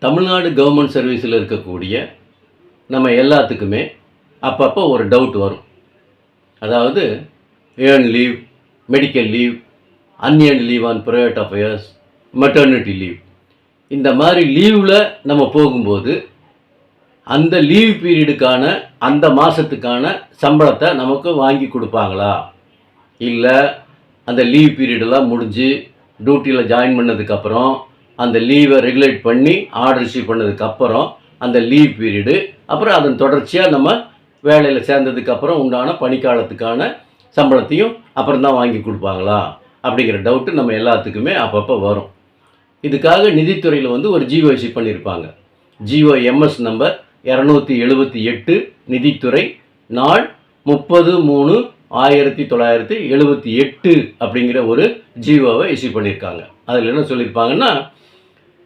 Tamil Nadu government சர்வீஸில் இருக்கக்கூடிய நம்ம எல்லாத்துக்குமே அப்பப்போ ஒரு டவுட் வரும். அதாவது earn leave, medical leave, unearned leave on private affairs, maternity leave. இந்த மாதிரி லீவில் நம்ம போகும்போது அந்த லீவ் பீரியடுக்கான அந்த மாதத்துக்கான சம்பளத்தை நமக்கு வாங்கி கொடுப்பாங்களா, இல்லை அந்த லீவ் பீரியடெல்லாம் முடிஞ்சு டியூட்டியில் ஜாயின் பண்ணதுக்கப்புறம் அந்த லீவை ரெகுலேட் பண்ணி ஆர்டர் ரிசீவ் பண்ணதுக்கப்புறம் அந்த லீவ் பீரியடு அப்புறம் அதன் தொடர்ச்சியாக நம்ம வேலையில் சேர்ந்ததுக்கப்புறம் உண்டான பணிக்காலத்துக்கான சம்பளத்தையும் அப்புறம் தான் வாங்கி கொடுப்பாங்களா அப்படிங்கிற டவுட்டு நம்ம எல்லாத்துக்குமே அப்பப்போ வரும். இதுக்காக நிதித்துறையில் ஒரு ஜிஓ இஷ்யூ பண்ணியிருப்பாங்க. ஜிஓ எம்எஸ் நம்பர் 278 நிதித்துறை நாள் 30/3/1978 அப்படிங்கிற ஒரு ஜிஓவை இஷ்யூ பண்ணியிருக்காங்க. அதில் என்ன சொல்லியிருப்பாங்கன்னா,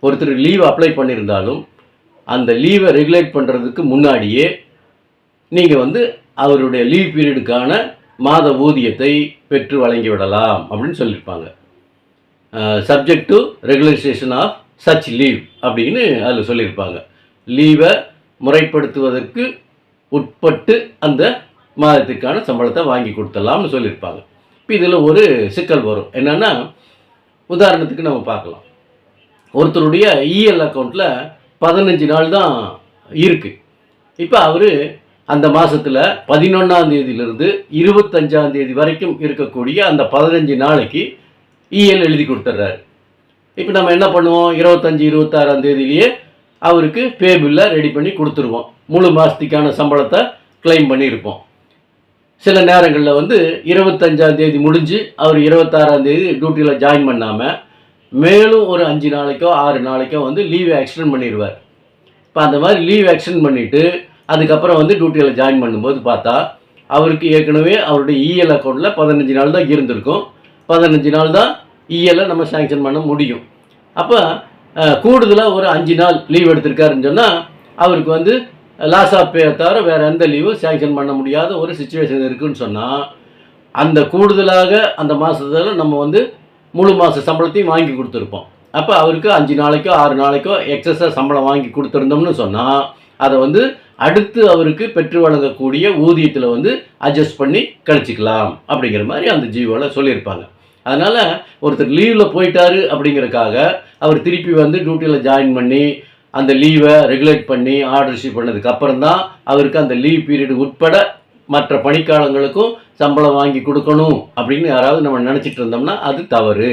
ஒருத்தர் லீவ் அப்ளை பண்ணியிருந்தாலும் அந்த லீவை ரெகுலேட் பண்ணுறதுக்கு முன்னாடியே நீங்கள் அவருடைய லீவ் பீரியடுக்கான மாத ஊதியத்தை பெற்று வழங்கிவிடலாம் அப்படின்னு சொல்லியிருப்பாங்க. Subject to regularisation of such leave அப்படின்னு அதில் சொல்லியிருப்பாங்க. லீவை முறைப்படுத்துவதற்கு உட்பட்டு அந்த மாதத்துக்கான சம்பளத்தை வாங்கி கொடுத்துடலாம்னு சொல்லியிருப்பாங்க. இப்போ இதில் ஒரு சிக்கல் வரும். என்னென்னா, உதாரணத்துக்கு நம்ம பார்க்கலாம். ஒருத்தருடைய இஎல் அக்கௌண்ட்டில் 15 நாள் தான் இருக்குது. இப்போ அவர் அந்த மாதத்தில் 11ஆம் தேதியிலிருந்து 25ஆம் தேதி வரைக்கும் இருக்கக்கூடிய அந்த 15 நாளைக்கு இஎல் எழுதி கொடுத்துட்றாரு. இப்போ நம்ம என்ன பண்ணுவோம், 25, 26ஆம் தேதியிலேயே அவருக்கு பே பில்லை ரெடி பண்ணி கொடுத்துருவோம். முழு மாதத்துக்கான சம்பளத்தை கிளைம் பண்ணியிருப்போம். சில நேரங்களில் 25ஆம் தேதி முடிஞ்சு அவர் 26ஆம் தேதி டியூட்டியில் ஜாயின் பண்ணாமல் மேலும் ஒரு 5 நாளைக்கோ 6 நாளைக்கோ லீவை எக்ஸ்டெண்ட் பண்ணிடுவார். இப்போ அந்த மாதிரி லீவ் எக்ஸ்டெண்ட் பண்ணிவிட்டு அதுக்கப்புறம் டியூட்டியில் ஜாயின் பண்ணும்போது பார்த்தா அவருக்கு ஏற்கனவே அவருடைய இஎல் அக்கௌண்ட்டில் 15 நாள் தான் இருந்திருக்கும். 15 நாள் தான் இஎல்லை நம்ம சேங்ஷன் பண்ண முடியும். அப்போ கூடுதலாக ஒரு 5 நாள் லீவ் எடுத்திருக்காருன்னு சொன்னால் அவருக்கு லாஸ் ஆஃப் பே தவிர வேறு எந்த லீவும் சேங்ஷன் பண்ண முடியாத ஒரு சுச்சுவேஷன் இருக்குதுன்னு சொன்னால், அந்த கூடுதலாக அந்த மாதத்தில் நம்ம முழு மாத சம்பளத்தையும் வாங்கி கொடுத்துருப்போம். அப்போ அவருக்கு 5 நாளைக்கோ 6 நாளைக்கோ எக்ஸஸாக சம்பளம் வாங்கி கொடுத்துருந்தோம்னு சொன்னால் அதை அடுத்து அவருக்கு பெற்று வழங்கக்கூடிய ஊதியத்தில் அட்ஜஸ்ட் பண்ணி கழிச்சிக்கலாம் அப்படிங்கிற மாதிரி அந்த ஜிஓவில் சொல்லியிருப்பாங்க. அதனால் ஒருத்தர் லீவில் போயிட்டாரு அப்படிங்கிறதுக்காக அவர் திருப்பி டியூட்டியில் ஜாயின் பண்ணி அந்த லீவை ரெகுலேட் பண்ணி ஆர்டர் ரிசீவ் பண்ணதுக்கப்புறம் தான் அவருக்கு அந்த லீவ் பீரியடு உட்பட மற்ற பணிக்காலங்களுக்கும் சம்பளம் வாங்கி கொடுக்கணும் அப்படின்னு யாராவது நம்ம நினச்சிட்டு இருந்தோம்னா அது தவறு.